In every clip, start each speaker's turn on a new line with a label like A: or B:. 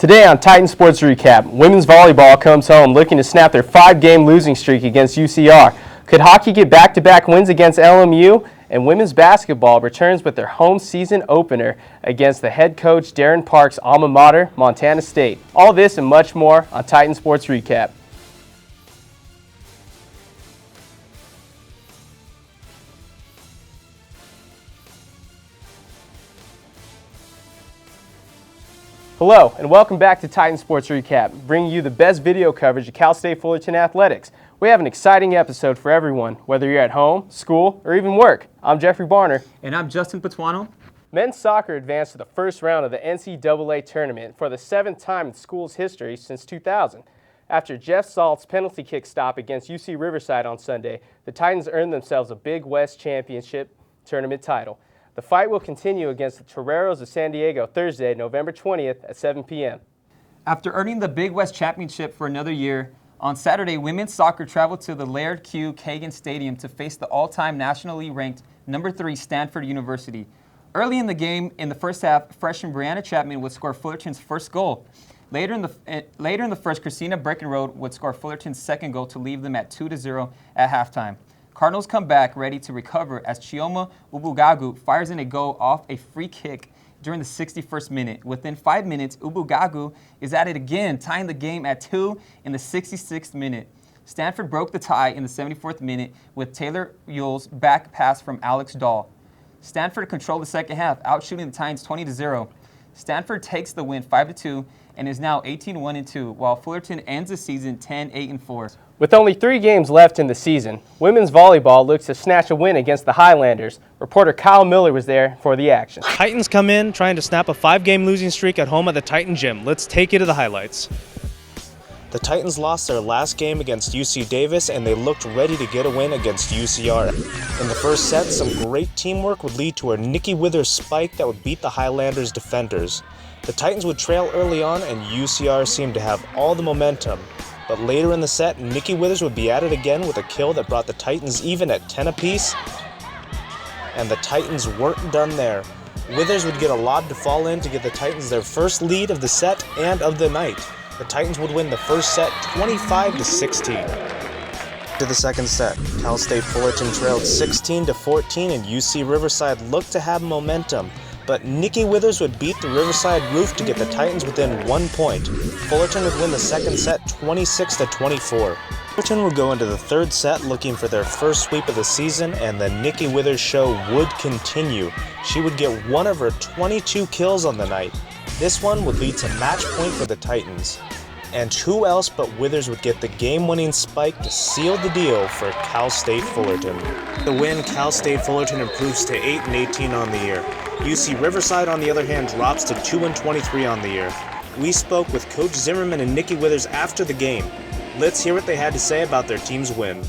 A: Today on Titan Sports Recap, women's volleyball comes home looking to snap their 5-game losing streak against UCR. Could hockey get back-to-back wins against LMU? And women's basketball returns with their home season opener against the head coach Darren Park's alma mater, Montana State. All this and much more on Titan Sports Recap. Hello, and welcome back to Titan Sports Recap, bringing you the best video coverage of Cal State Fullerton athletics. We have an exciting episode for everyone, whether you're at home, school, or even work. I'm Jeffrey Barner.
B: And I'm Justin Patuano.
A: Men's soccer advanced to the first round of the NCAA tournament for the 7th time in school's history since 2000. After Jeff Salt's penalty kick stop against UC Riverside on Sunday, the Titans earned themselves a Big West Championship tournament title. The fight will continue against the Toreros of San Diego Thursday, November 20th at 7 p.m.
B: After earning the Big West Championship for another year, on Saturday, women's soccer traveled to the Laird Q. Kagan Stadium to face the all-time nationally ranked number 3 Stanford University. Early in the game, in the first half, freshman Brianna Chapman would score Fullerton's first goal. Later in the first, Christina Breckenroad would score Fullerton's second goal to leave them at 2-0 at halftime. Cardinals come back ready to recover as Chioma Ubugagu fires in a goal off a free kick during the 61st minute. Within 5 minutes, Ubugagu is at it again, tying the game at 2 in the 66th minute. Stanford broke the tie in the 74th minute with Taylor Yule's back pass from Alex Dahl. Stanford controlled the second half, outshooting the Titans 20-0. Stanford takes the win 5-2 and is now 18-1-2, while Fullerton ends the season 10-8-4.
A: With only 3 games left in the season, women's volleyball looks to snatch a win against the Highlanders. Reporter Kyle Miller was there for the action.
C: Titans come in trying to snap a 5-game losing streak at home at the Titan Gym. Let's take you to the highlights.
D: The Titans lost their last game against UC Davis, and they looked ready to get a win against UCR. In the first set, some great teamwork would lead to a Nikki Withers spike that would beat the Highlanders' defenders. The Titans would trail early on, and UCR seemed to have all the momentum. But later in the set, Nikki Withers would be at it again with a kill that brought the Titans even at 10 apiece. And the Titans weren't done there. Withers would get a lob to fall in to give the Titans their first lead of the set and of the night. The Titans would win the first set 25-16. To the second set, Cal State Fullerton trailed 16-14 and UC Riverside looked to have momentum. But Nikki Withers would beat the Riverside Roof to get the Titans within 1 point. Fullerton would win the second set 26-24. Fullerton would go into the third set looking for their first sweep of the season, and the Nikki Withers show would continue. She would get one of her 22 kills on the night. This one would lead to match point for the Titans. And who else but Withers would get the game-winning spike to seal the deal for Cal State Fullerton. The win, Cal State Fullerton improves to 8-18 on the year. UC Riverside, on the other hand, drops to 2-23 on the year. We spoke with Coach Zimmerman and Nikki Withers after the game. Let's hear what they had to say about their team's win.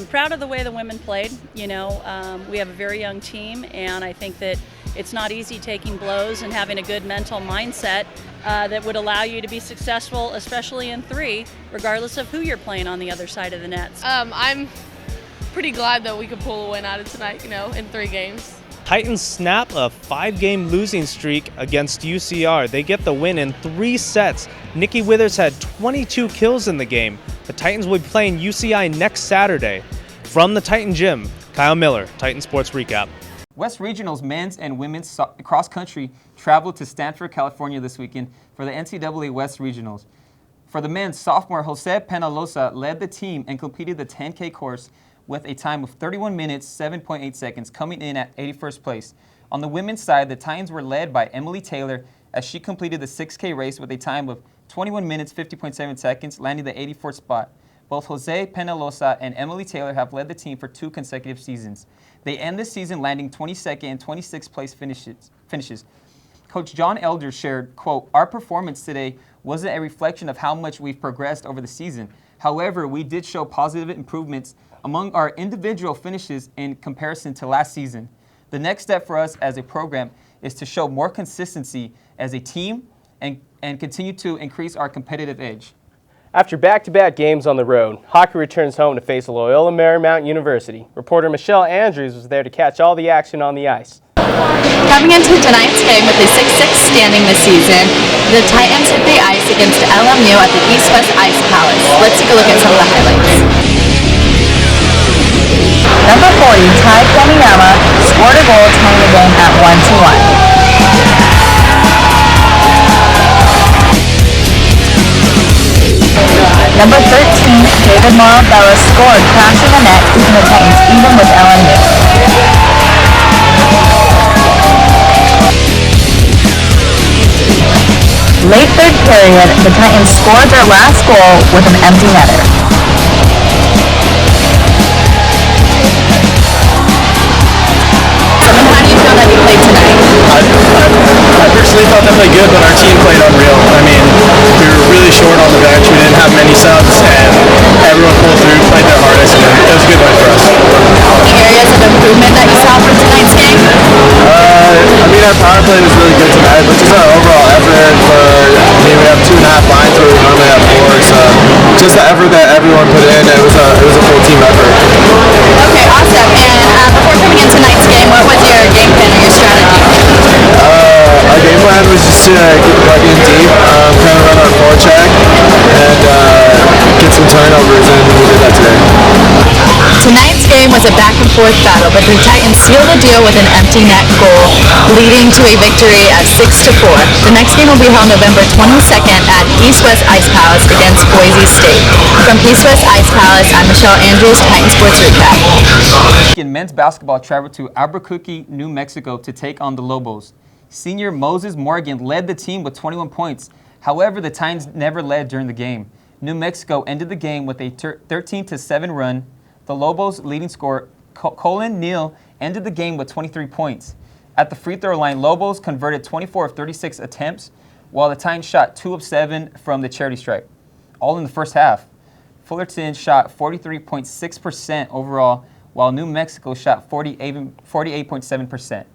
E: Proud of the way the women played. We have a very young team, and I think that it's not easy taking blows and having a good mental mindset that would allow you to be successful, especially in 3, regardless of who you're playing on the other side of the nets.
F: I'm pretty glad that we could pull a win out of tonight, in 3 games.
C: Titans snap a 5-game losing streak against UCR. They get the win in 3 sets. Nikki Withers had 22 kills in the game. The Titans will be playing UCI next Saturday. From the Titan Gym, Kyle Miller, Titan Sports Recap.
B: West Regionals men's and women's cross country traveled to Stanford, California this weekend for the NCAA West Regionals. For the men, sophomore Jose Penalosa led the team and completed the 10K course with a time of 31 minutes, 7.8 seconds, coming in at 81st place. On the women's side, the Titans were led by Emily Taylor as she completed the 6K race with a time of 21 minutes, 50.7 seconds, landing the 84th spot. Both Jose Penalosa and Emily Taylor have led the team for 2 consecutive seasons. They end the season landing 22nd and 26th place finishes. Coach John Elder shared, quote, "Our performance today wasn't a reflection of how much we've progressed over the season. However, we did show positive improvements among our individual finishes in comparison to last season. The next step for us as a program is to show more consistency as a team and continue to increase our competitive edge."
A: After back-to-back games on the road, hockey returns home to face Loyola Marymount University. Reporter Michelle Andrews was there to catch all the action on the ice.
G: Coming into tonight's game with a 6-6 standing this season, The Titans hit the ice against LMU at the East West Ice Palace. Let's take a look at some of the highlights. Number 40, Ty Kamiyama, scored a goal tying the game at 1-1. Number 13, David Morabella scored, crashing the net, keeping the Titans even with LMU. Late third period, the Titans scored their last goal with an empty netter. How do you feel that you played tonight?
H: I personally thought they played good, but our team played unreal. I mean, we were really short on the bench. We didn't have many subs, and everyone pulled through, played their hardest, and it was a good win for us.
G: Any areas of improvement that you saw from tonight's game?
H: I mean, our power play was really good tonight, but just our overall effort we have 2.5 lines where we normally have 4, so just the effort that everyone put in, it was a full team effort.
G: Okay, awesome. And before coming in tonight's game, what was your game plan or your strategy?
H: Our game plan was just to get back in deep, kind of run our forecheck, and get some turnovers, and we did that today.
G: Tonight's game was a back-and-forth battle, but the Titans sealed the deal with an empty net goal, leading to a victory at 6-4. The next game will be held November 22nd at East West Ice Palace against Boise State. From East West Ice Palace, I'm Michelle Andrews, Titan Sports Recap.
B: Men's basketball traveled to Albuquerque, New Mexico to take on the Lobos. Senior Moses Morgan led the team with 21 points. However, the Titans never led during the game. New Mexico ended the game with a 13-7 run. The Lobos' leading scorer, Colin Neal, ended the game with 23 points. At the free throw line, Lobos converted 24 of 36 attempts, while the Titans shot 2 of 7 from the charity stripe, all in the first half. Fullerton shot 43.6% overall, while New Mexico shot 48.7%.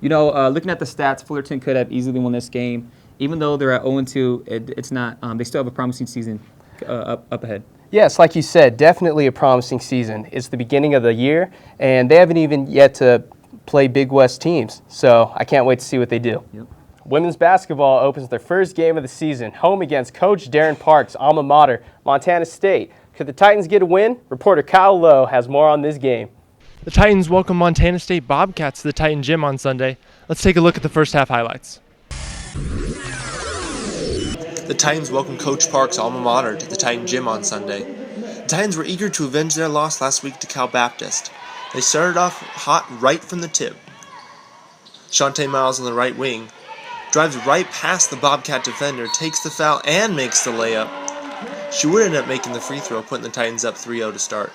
B: You know, looking at the stats, Fullerton could have easily won this game. Even though they're at 0-2, it's not. They still have a promising season up ahead.
A: Yes, like you said, definitely a promising season. It's the beginning of the year, and they haven't even yet to play Big West teams. So I can't wait to see what they do.
B: Yep.
A: Women's basketball opens their first game of the season, home against Coach Darren Parks' alma mater, Montana State. Could the Titans get a win? Reporter Kyle Lowe has more on this game.
I: The Titans welcome Montana State Bobcats to the Titan Gym on Sunday. Let's take a look at the first half highlights.
J: The Titans welcome Coach Parks' alma mater to the Titan Gym on Sunday. The Titans were eager to avenge their loss last week to Cal Baptist. They started off hot right from the tip. Shantae Miles on the right wing drives right past the Bobcat defender, takes the foul, and makes the layup. She would end up making the free throw, putting the Titans up 3-0 to start.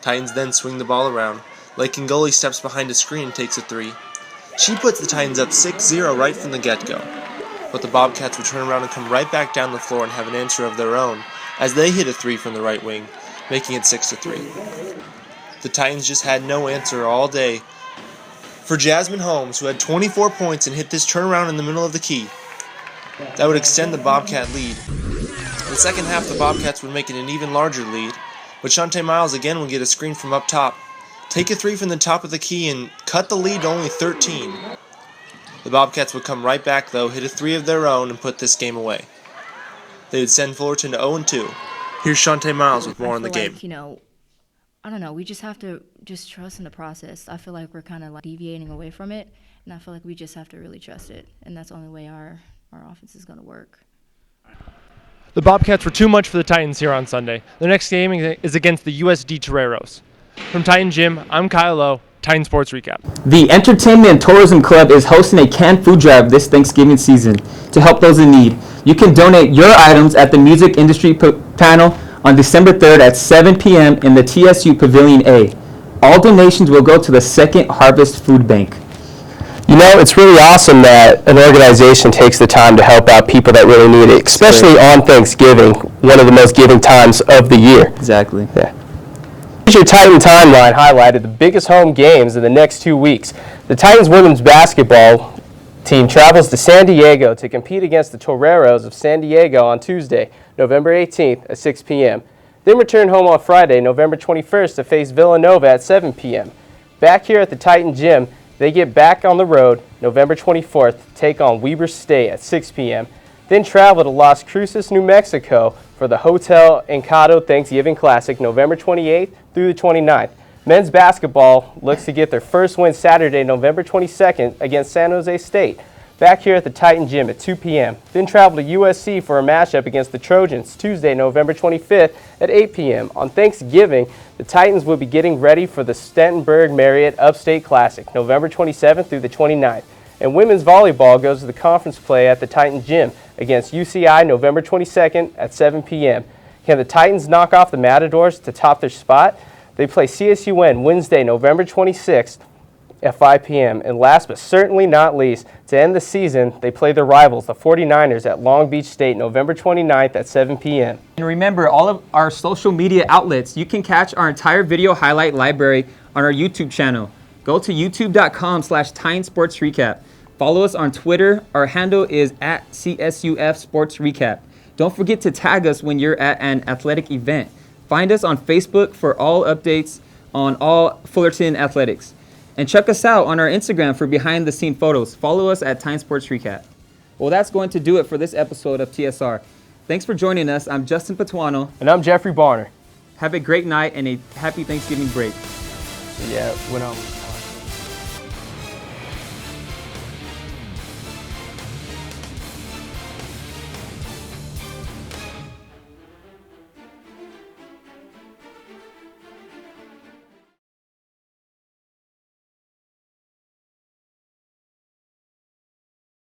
J: Titans then swing the ball around. Lakingoli steps behind a screen and takes a 3. She puts the Titans up 6-0 right from the get-go. But the Bobcats would turn around and come right back down the floor and have an answer of their own as they hit a 3 from the right wing, making it 6-3. The Titans just had no answer all day. For Jasmine Holmes, who had 24 points and hit this turnaround in the middle of the key, that would extend the Bobcat lead. In the second half, the Bobcats would make it an even larger lead, but Shantae Miles again would get a screen from up top, take a 3 from the top of the key, and cut the lead to only 13. The Bobcats would come right back, though, hit a 3 of their own, and put this game away. They would send Fullerton to 0-2. Here's Shantae Miles with more on the game.
K: I don't know, we just have to just trust in the process. I feel like we're kind of deviating away from it, and I feel like we just have to really trust it, and that's the only way our offense is going to work.
I: The Bobcats were too much for the Titans here on Sunday. The next game is against the USD Toreros. From Titan Gym, I'm Kyle Lowe, Titan Sports Recap.
B: The Entertainment and Tourism Club is hosting a canned food drive this Thanksgiving season to help those in need. You can donate your items at the Music Industry Panel on December 3rd at 7 p.m. in the TSU Pavilion A. All donations will go to the Second Harvest Food Bank.
A: You know, it's really awesome that an organization takes the time to help out people that really need it, especially on Thanksgiving, one of the most giving times of the year.
B: Exactly.
A: Yeah. Here's your Titan timeline highlighted the biggest home games in the next 2 weeks. The Titans women's basketball team travels to San Diego to compete against the Toreros of San Diego on Tuesday, November 18th at 6 p.m. Then return home on Friday, November 21st to face Villanova at 7 p.m. Back here at the Titan Gym, they get back on the road November 24th to take on Weber State at 6 p.m. then travel to Las Cruces, New Mexico for the Hotel Encado Thanksgiving Classic November 28th through the 29th. Men's basketball looks to get their first win Saturday, November 22nd against San Jose State, back here at the Titan Gym at 2 p.m. Then travel to USC for a matchup against the Trojans Tuesday, November 25th at 8 p.m. On Thanksgiving, the Titans will be getting ready for the Stentenberg Marriott Upstate Classic November 27th through the 29th. And women's volleyball goes to the conference play at the Titan Gym against UCI November 22nd at 7 p.m. Can the Titans knock off the Matadors to top their spot? They play CSUN Wednesday, November 26th at 5 p.m. And last but certainly not least, to end the season, they play their rivals, the 49ers, at Long Beach State, November 29th at 7 p.m.
B: And remember, all of our social media outlets, you can catch our entire video highlight library on our YouTube channel. Go to youtube.com/TitanSportsRecap. Follow us on Twitter. Our handle is @CSUF Sports Recap. Don't forget to tag us when you're at an athletic event. Find us on Facebook for all updates on all Fullerton athletics. And check us out on our Instagram for behind-the-scene photos. Follow us at Titan Sports Recap. Well, that's going to do it for this episode of TSR. Thanks for joining us. I'm Justin Patuano.
A: And I'm Jeffrey Barner.
B: Have a great night and a happy Thanksgiving break.
A: Yeah, when